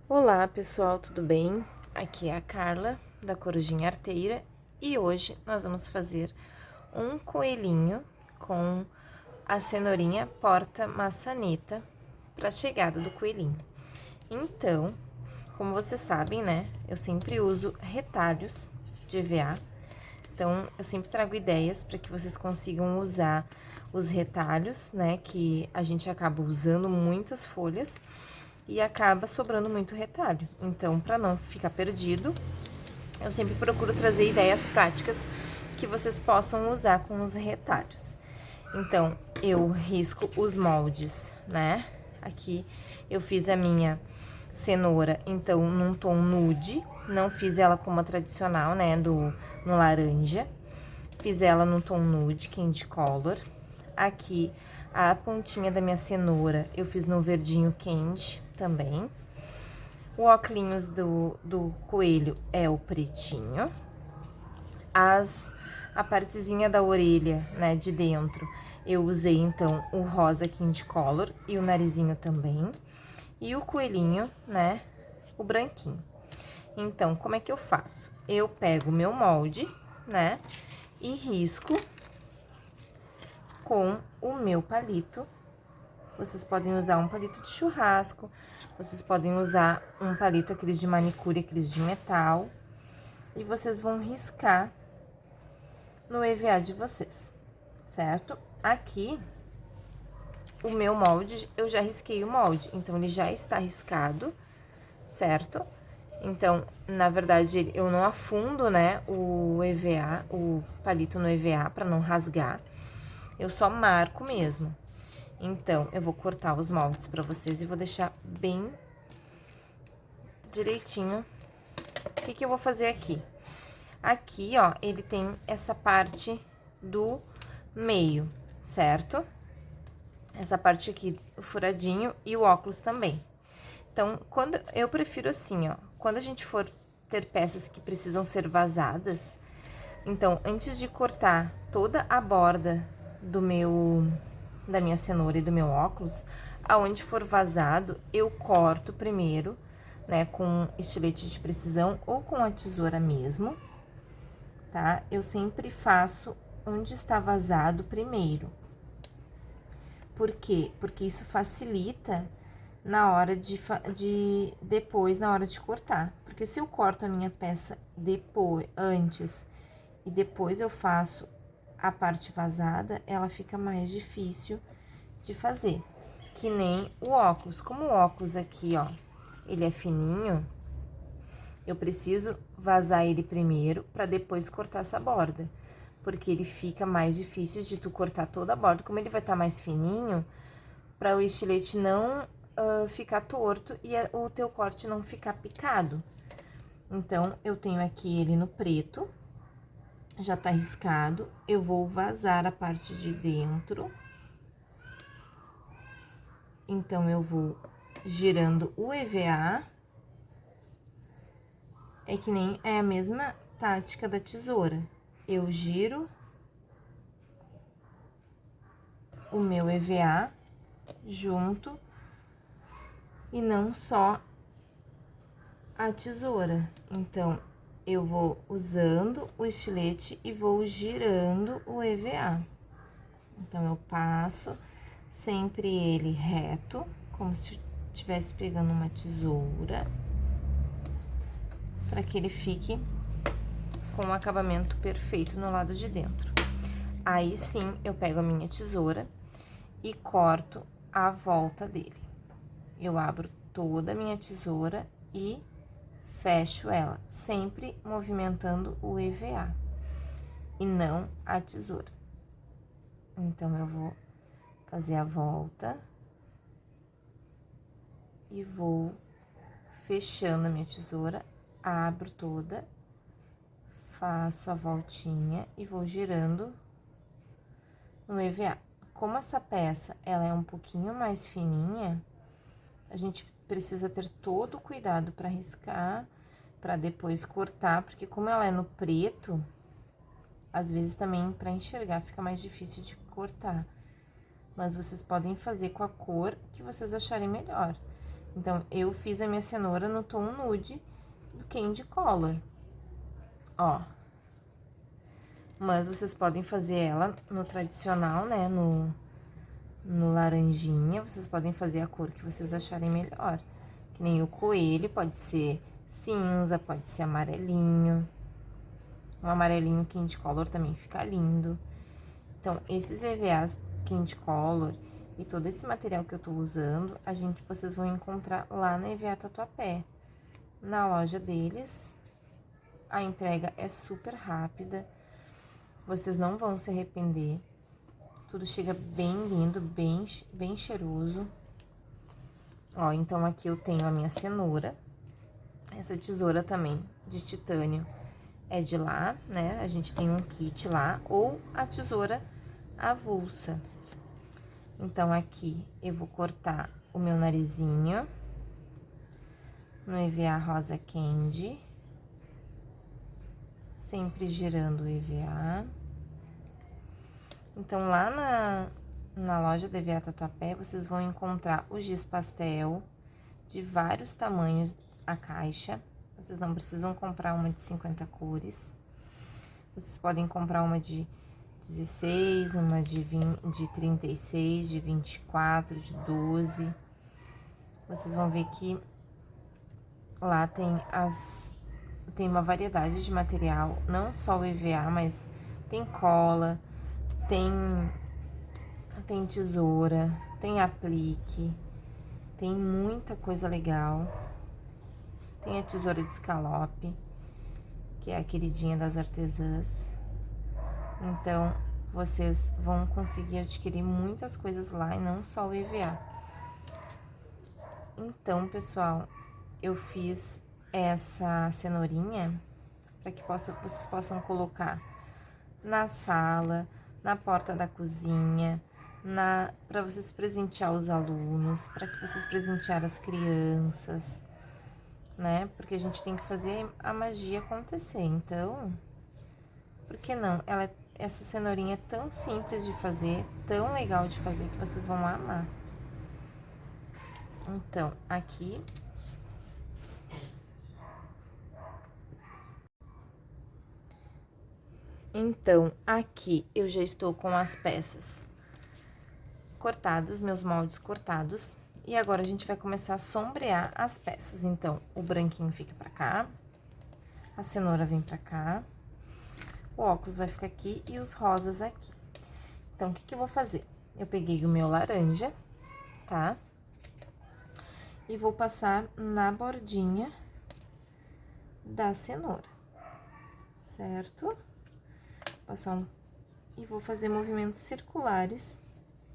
Olá pessoal, tudo bem? Aqui é a Carla da Corujinha Arteira e hoje nós vamos fazer um coelhinho com a cenourinha porta-maçaneta para a chegada do coelhinho. Então, como vocês sabem, né, eu sempre uso retalhos de EVA, então eu sempre trago ideias para que vocês consigam usar os retalhos, né, que a gente acaba usando muitas folhas e acaba sobrando muito retalho. Então, para não ficar perdido, eu sempre procuro trazer ideias práticas que vocês possam usar com os retalhos. Então, eu risco os moldes, né? Aqui eu fiz a minha cenoura, então, num tom nude, não fiz ela como a tradicional, né, no laranja. Fiz ela no tom nude, candy color. Aqui, a pontinha da minha cenoura, eu fiz no verdinho candy também. O óculos do coelho é o pretinho. A partezinha da orelha, né, de dentro, eu usei, então, o rosa candy color e o narizinho também. E o coelhinho, né, o branquinho. Então, como é que eu faço? Eu pego o meu molde, né, e risco com o meu palito. Vocês podem usar um palito de churrasco, vocês podem usar um palito, aqueles de manicure, aqueles de metal. E vocês vão riscar no EVA de vocês, certo? Aqui, o meu molde, eu já risquei o molde, então ele já está riscado, certo? Então, na verdade, eu não afundo, né, o EVA, o palito no EVA para não rasgar. Eu só marco mesmo. Então, eu vou cortar os moldes pra vocês e vou deixar bem direitinho. O que que eu vou fazer aqui? Aqui, ó, ele tem essa parte do meio, certo? Essa parte aqui, o furadinho e o óculos também. Então, eu prefiro assim, ó, quando a gente for ter peças que precisam ser vazadas, então, antes de cortar toda a borda da minha cenoura e do meu óculos, aonde for vazado, eu corto primeiro, né, com estilete de precisão ou com a tesoura mesmo, tá? Eu sempre faço onde está vazado primeiro. Por quê? Porque isso facilita na hora depois, na hora de cortar. Porque se eu corto a minha peça antes e depois eu faço a parte vazada, ela fica mais difícil de fazer. Que nem o óculos. Como o óculos aqui, ó, ele é fininho, eu preciso vazar ele primeiro para depois cortar essa borda. Porque ele fica mais difícil de tu cortar toda a borda. Como ele vai estar mais fininho, para o estilete não ficar torto e o teu corte não ficar picado. Então, eu tenho aqui ele no preto, já tá riscado. Eu vou vazar a parte de dentro. Então, eu vou girando o EVA. É que nem é a mesma tática da tesoura. Eu giro o meu EVA junto e não só a tesoura. Então, eu vou usando o estilete e vou girando o EVA. Então, eu passo sempre ele reto, como se estivesse pegando uma tesoura, para que ele fique com o acabamento perfeito no lado de dentro. Aí, sim, eu pego a minha tesoura e corto a volta dele. Eu abro toda a minha tesoura e fecho ela, sempre movimentando o EVA e não a tesoura. Então, eu vou fazer a volta e vou fechando a minha tesoura, abro toda, faço a voltinha e vou girando no EVA. Como essa peça, ela é um pouquinho mais fininha, a gente precisa ter todo o cuidado para riscar, para depois cortar, porque como ela é no preto, às vezes também para enxergar fica mais difícil de cortar. Mas vocês podem fazer com a cor que vocês acharem melhor. Então, eu fiz a minha cenoura no tom nude do Candy Color, ó. Mas vocês podem fazer ela no tradicional, né, no laranjinha, vocês podem fazer a cor que vocês acharem melhor. Que nem o coelho, pode ser cinza, pode ser amarelinho. Um amarelinho Candy Color também fica lindo. Então, esses EVAs Candy Color e todo esse material que eu tô usando, vocês vão encontrar lá na EVA Tatuapé. Na loja deles, a entrega é super rápida. Vocês não vão se arrepender. Tudo chega bem lindo, bem cheiroso. Ó, então aqui eu tenho a minha cenoura. Essa tesoura também de titânio é de lá, né? A gente tem um kit lá, ou a tesoura avulsa. Então, aqui eu vou cortar o meu narizinho no EVA Rosa Candy. Sempre girando o EVA. Então, lá na loja da EVA Tatuapé, vocês vão encontrar o giz pastel de vários tamanhos, a caixa. Vocês não precisam comprar uma de 50 cores. Vocês podem comprar uma de 16, uma de 36, de 24, de 12. Vocês vão ver que lá tem uma variedade de material, não só o EVA, mas tem cola, tem tesoura, tem aplique, tem muita coisa legal. Tem a tesoura de escalope, que é a queridinha das artesãs. Então, vocês vão conseguir adquirir muitas coisas lá e não só o EVA. Então, pessoal, eu fiz essa cenourinha para que vocês possam colocar na sala, na porta da cozinha, para vocês presentear os alunos, para que vocês presentear as crianças, né? Porque a gente tem que fazer a magia acontecer. Então, por que não? Essa cenourinha é tão simples de fazer, tão legal de fazer, que vocês vão amar. Então, aqui... Então, aqui eu já estou com as peças cortadas, meus moldes cortados. E agora a gente vai começar a sombrear as peças. Então, o branquinho fica pra cá, a cenoura vem pra cá, o óculos vai ficar aqui e os rosas aqui. Então, o que eu vou fazer? Eu peguei o meu laranja, tá? E vou passar na bordinha da cenoura, certo? E vou fazer movimentos circulares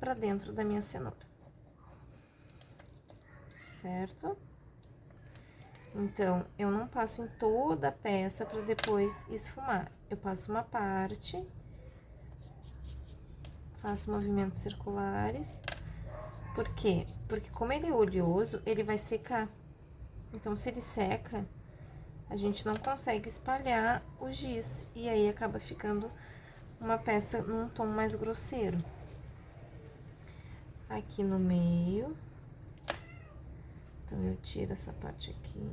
pra dentro da minha cenoura. Certo? Então, eu não passo em toda a peça para depois esfumar. Eu passo uma parte, faço movimentos circulares. Por quê? Porque como ele é oleoso, ele vai secar. Então, se ele seca, a gente não consegue espalhar o giz. E aí, acaba ficando uma peça num tom mais grosseiro. Aqui no meio... Então, eu tiro essa parte aqui.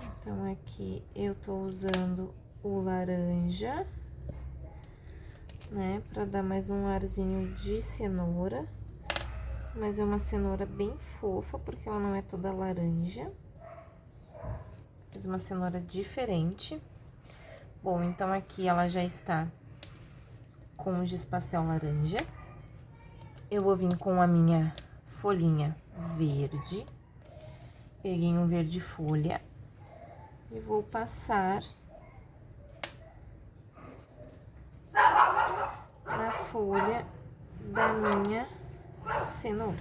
Então, aqui eu tô usando o laranja, né? Pra dar mais um arzinho de cenoura. Mas é uma cenoura bem fofa, porque ela não é toda laranja. Fiz uma cenoura diferente. Bom, então aqui ela já está com o giz pastel laranja. Eu vou vir com a minha folhinha verde. Peguei um verde folha e vou passar na folha da minha cenoura.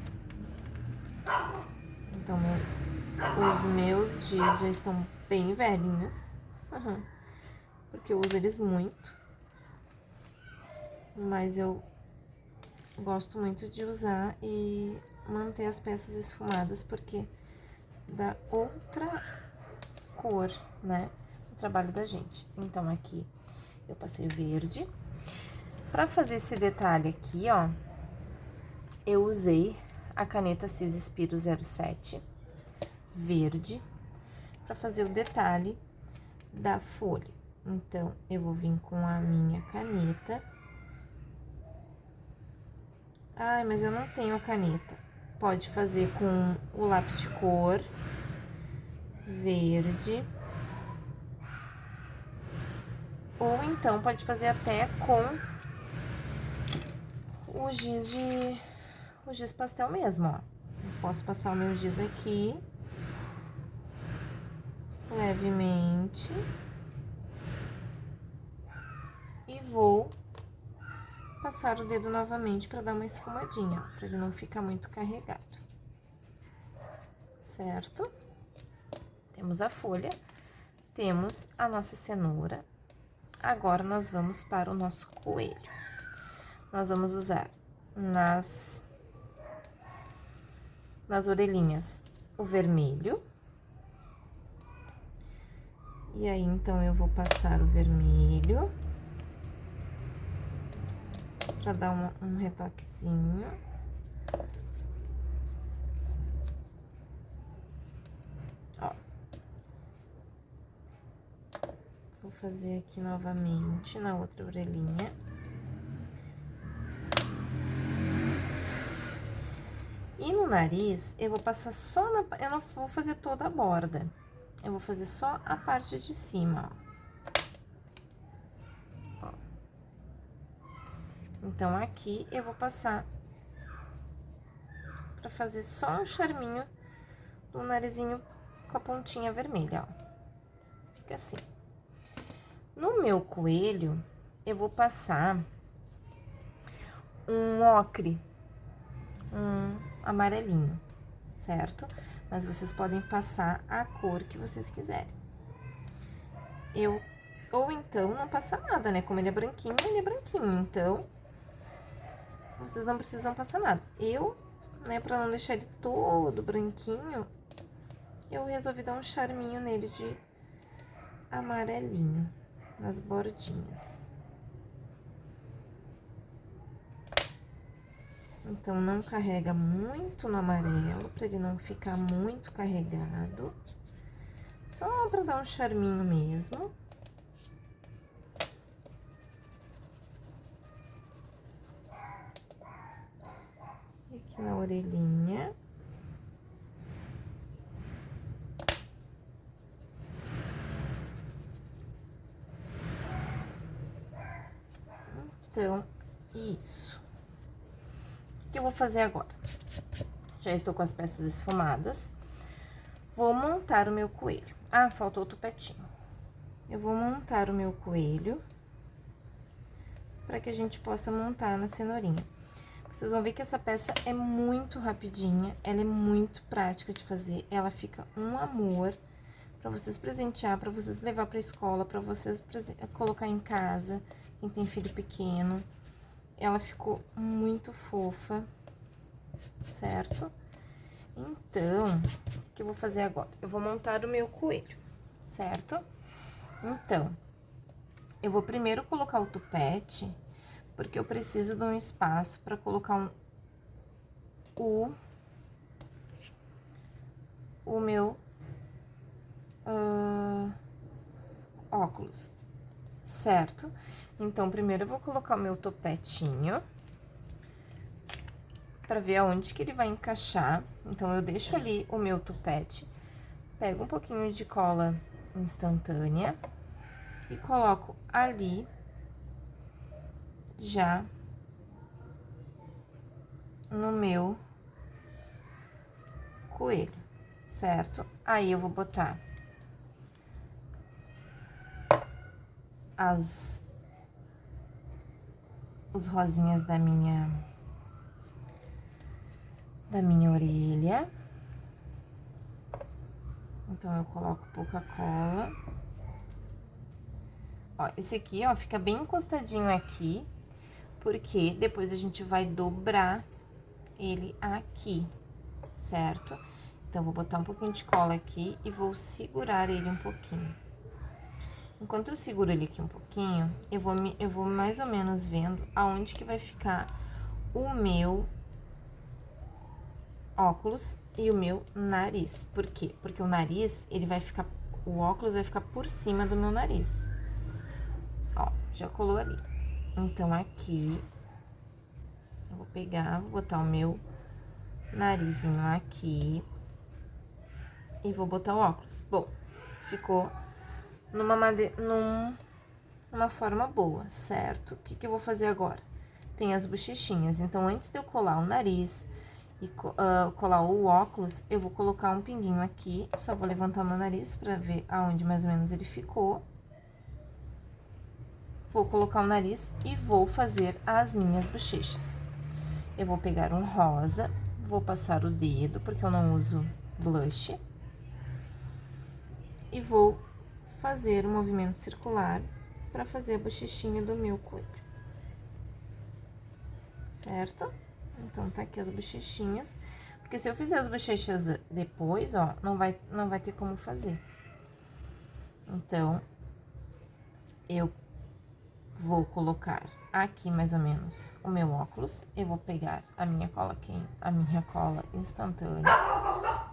Então, os meus giz já estão bem velhinhos. Porque eu uso eles muito, mas eu gosto muito de usar e manter as peças esfumadas, porque dá outra cor, né, no trabalho da gente. Então, aqui eu passei verde. Pra fazer esse detalhe aqui, ó, eu usei a caneta Cis Spiro 07 verde pra fazer o detalhe da folha. Então, eu vou vir com a minha caneta. Ai, mas eu não tenho a caneta. Pode fazer com o lápis de cor verde. Ou então, pode fazer até com o giz pastel mesmo, ó. Eu posso passar o meu giz aqui, levemente. E vou passar o dedo novamente pra dar uma esfumadinha, ó, pra ele não ficar muito carregado. Certo? Temos a folha, temos a nossa cenoura. Agora, nós vamos para o nosso coelho. Nós vamos usar nas orelhinhas o vermelho. E aí, então, eu vou passar o vermelho pra dar um retoquezinho. Ó. Vou fazer aqui novamente na outra orelhinha. E no nariz, eu vou passar só eu não vou fazer toda a borda. Eu vou fazer só a parte de cima, ó. Então, aqui eu vou passar pra fazer só um charminho do narizinho com a pontinha vermelha, ó. Fica assim. No meu coelho, eu vou passar um ocre, um amarelinho, certo? Mas vocês podem passar a cor que vocês quiserem. Ou então, não passar nada, né? Como ele é branquinho, então, vocês não precisam passar nada. Né, pra não deixar ele todo branquinho, eu resolvi dar um charminho nele de amarelinho nas bordinhas. Então, não carrega muito no amarelo, pra ele não ficar muito carregado. Só pra dar um charminho mesmo. E aqui na orelhinha. Então, isso. O que eu vou fazer agora? Já estou com as peças esfumadas. Vou montar o meu coelho. Ah, faltou o tupetinho. Eu vou montar o meu coelho para que a gente possa montar na cenourinha. Vocês vão ver que essa peça é muito rapidinha, ela é muito prática de fazer, ela fica um amor para vocês presentear, para vocês levar para escola, para vocês colocar em casa, quem tem filho pequeno. Ela ficou muito fofa, certo? Então, o que eu vou fazer agora? Eu vou montar o meu coelho, certo? Então, eu vou primeiro colocar o tupete, porque eu preciso de um espaço para colocar o meu óculos, certo? Então, primeiro eu vou colocar o meu topetinho para ver aonde que ele vai encaixar. Então, eu deixo ali o meu tupete, pego um pouquinho de cola instantânea e coloco ali já no meu coelho, certo? Aí, eu vou botar os rosinhas da minha orelha. Então, eu coloco pouca cola. Ó, esse aqui, ó, fica bem encostadinho aqui, porque depois a gente vai dobrar ele aqui, certo? Então, vou botar um pouquinho de cola aqui e vou segurar ele um pouquinho. Enquanto eu seguro ele aqui um pouquinho, eu vou mais ou menos vendo aonde que vai ficar o meu óculos e o meu nariz. Por quê? Porque o nariz, ele vai ficar, o óculos vai ficar por cima do meu nariz. Ó, já colou ali. Então, aqui, eu vou pegar, vou botar o meu narizinho aqui e vou botar o óculos. Bom, ficou numa forma boa, certo? O que que eu vou fazer agora? Tem as bochechinhas, então, antes de eu colar o nariz e colar o óculos, eu vou colocar um pinguinho aqui, só vou levantar meu nariz pra ver aonde mais ou menos ele ficou. Vou colocar o nariz e vou fazer as minhas bochechas. Eu vou pegar um rosa, vou passar o dedo, porque eu não uso blush. E vou fazer um movimento circular pra fazer a bochechinha do meu coelho. Certo? Então, tá aqui as bochechinhas. Porque se eu fizer as bochechas depois, ó, não vai ter como fazer. Então, eu vou colocar aqui mais ou menos o meu óculos. Eu vou pegar a minha cola instantânea.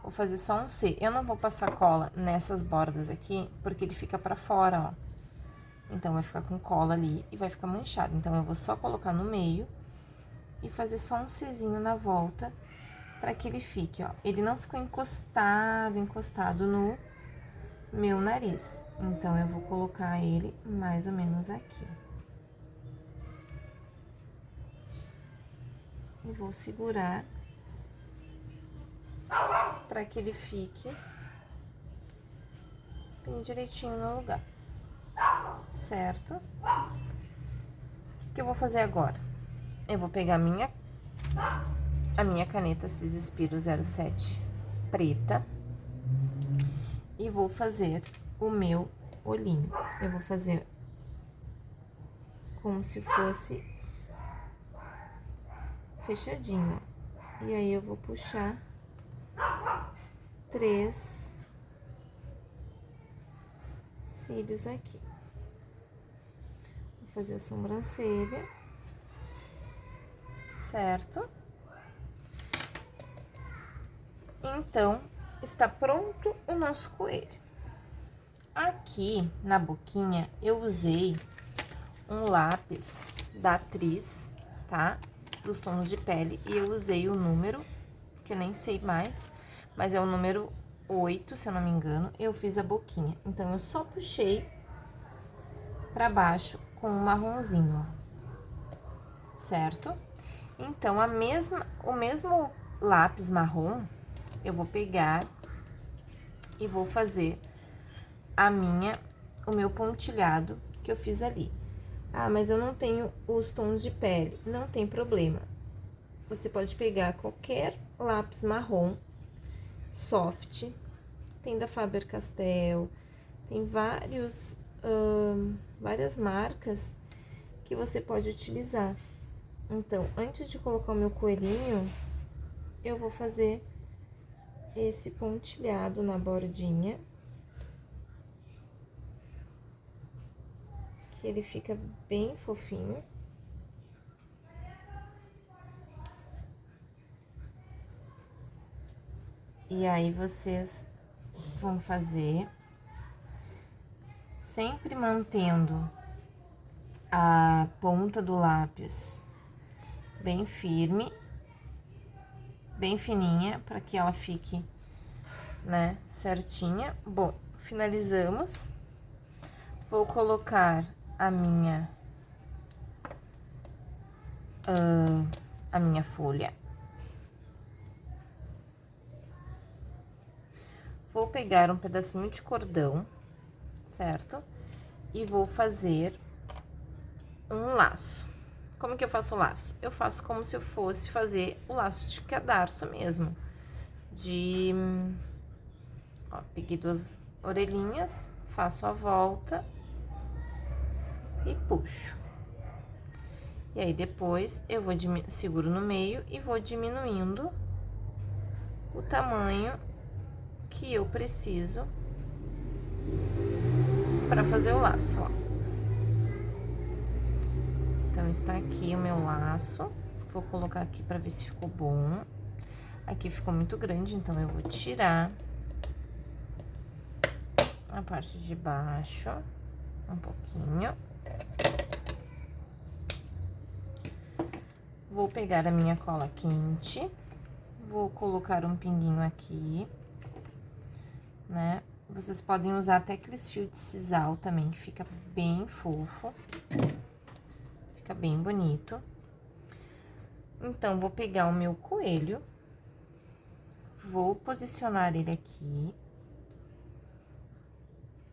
Vou fazer só um C. Eu não vou passar cola nessas bordas aqui, porque ele fica pra fora, ó. Então, vai ficar com cola ali e vai ficar manchado. Então, eu vou só colocar no meio e fazer só um Czinho na volta, pra que ele fique, ó. Ele não ficou encostado no meu nariz. Então, eu vou colocar ele mais ou menos aqui. E vou segurar pra que ele fique bem direitinho no lugar, certo? O que eu vou fazer agora? Eu vou pegar a minha caneta Cispiro 07 preta e vou fazer o meu olhinho. Eu vou fazer como se fosse fechadinho, ó. E aí, eu vou puxar 3 cílios aqui. Vou fazer a sobrancelha, certo? Então, está pronto o nosso coelho. Aqui, na boquinha, eu usei um lápis da Atriz, tá? Dos tons de pele, e eu usei o número, que eu nem sei mais, mas é o número 8, se eu não me engano, eu fiz a boquinha. Então, eu só puxei pra baixo com um marronzinho, ó, certo? Então, o mesmo lápis marrom, eu vou pegar e vou fazer o meu pontilhado que eu fiz ali. Ah, mas eu não tenho os tons de pele. Não tem problema. Você pode pegar qualquer lápis marrom soft. Tem da Faber-Castell, tem várias marcas que você pode utilizar. Então, antes de colocar o meu coelhinho, eu vou fazer esse pontilhado na bordinha. Que ele fica bem fofinho. E aí, vocês vão fazer sempre mantendo a ponta do lápis bem firme, bem fininha, para que ela fique, né, certinha. Bom, finalizamos. Vou colocar a minha folha. Vou pegar um pedacinho de cordão, certo? E vou fazer um laço. Como que eu faço o laço? Eu faço como se eu fosse fazer o laço de cadarço mesmo. Ó, peguei 2 orelhinhas, faço a volta e puxo. E aí, depois, eu vou seguro no meio e vou diminuindo o tamanho que eu preciso para fazer o laço, ó. Então, está aqui o meu laço. Vou colocar aqui para ver se ficou bom. Aqui ficou muito grande, então eu vou tirar a parte de baixo, um pouquinho. Vou pegar a minha cola quente, vou colocar um pinguinho aqui, né? Vocês podem usar até aqueles fios de sisal também, que fica bem fofo. Fica bem bonito. Então, vou pegar o meu coelho, vou posicionar ele aqui,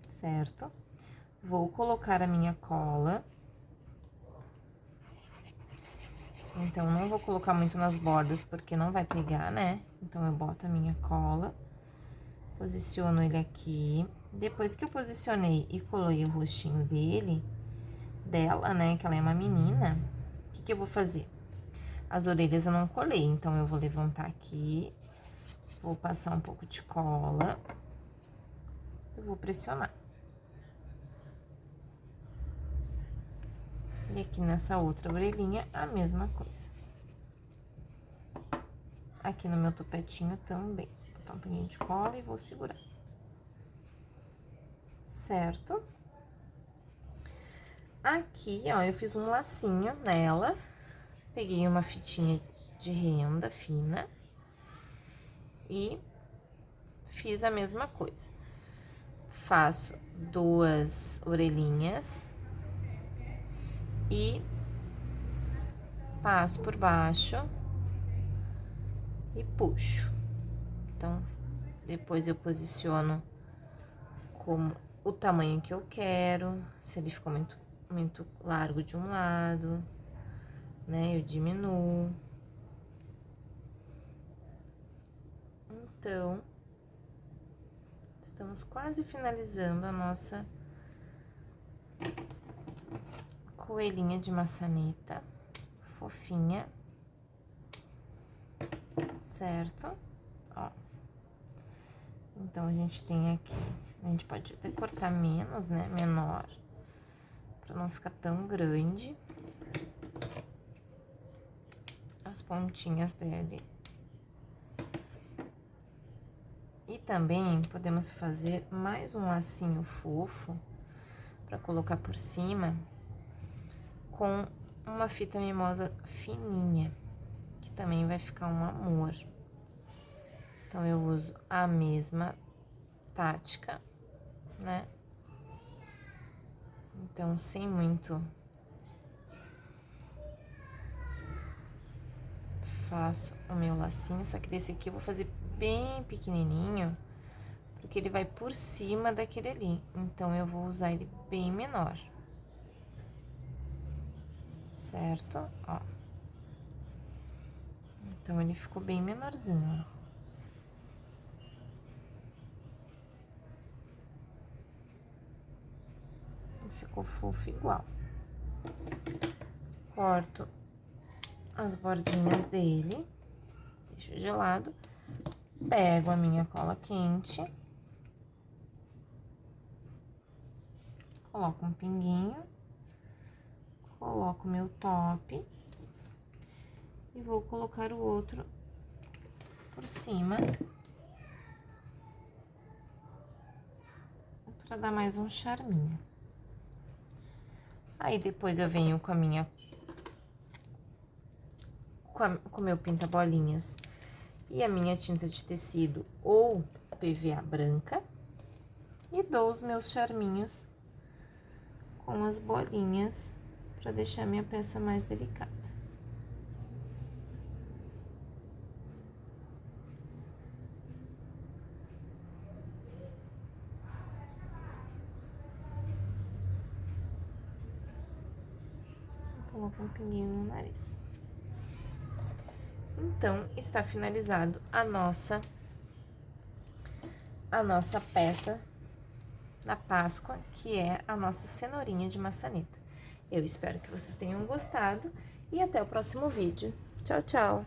certo? Vou colocar a minha cola. Então, não vou colocar muito nas bordas, porque não vai pegar, né? Então, eu boto a minha cola, posiciono ele aqui. Depois que eu posicionei e colei o rostinho dela, né? Que ela é uma menina, o que eu vou fazer? As orelhas eu não colei, então, eu vou levantar aqui, vou passar um pouco de cola e vou pressionar. E aqui nessa outra orelhinha, a mesma coisa. Aqui no meu topetinho também. Vou botar um pouquinho de cola e vou segurar. Certo? Aqui, ó, eu fiz um lacinho nela. Peguei uma fitinha de renda fina. E fiz a mesma coisa. Faço 2 orelhinhas. E passo por baixo e puxo. Então, depois eu posiciono como o tamanho que eu quero. Se ele ficou muito largo de um lado, né? Eu diminuo. Então, estamos quase finalizando a nossa coelhinha de maçaneta, fofinha, certo? Ó. Então, a gente tem aqui, a gente pode até cortar menos, né? Menor, pra não ficar tão grande. As pontinhas dele. E também podemos fazer mais um lacinho fofo pra colocar por cima com uma fita mimosa fininha, que também vai ficar um amor. Então, eu uso a mesma tática, né? Então, sem muito... Faço o meu lacinho, só que desse aqui eu vou fazer bem pequenininho, porque ele vai por cima daquele ali. Então, eu vou usar ele bem menor. Certo? Ó. Então, ele ficou bem menorzinho, ó. Ficou fofo igual. Corto as bordinhas dele, deixo de lado, pego a minha cola quente, coloco um pinguinho, coloco meu top e vou colocar o outro por cima para dar mais um charminho. Aí, depois eu venho com a minha... com o meu pinta-bolinhas e a minha tinta de tecido ou PVA branca. E dou os meus charminhos com as bolinhas para deixar minha peça mais delicada. Vou colocar um pinguinho no nariz. Então, está finalizado a nossa peça da Páscoa, que é a nossa cenourinha de maçaneta. Eu espero que vocês tenham gostado e até o próximo vídeo. Tchau, tchau!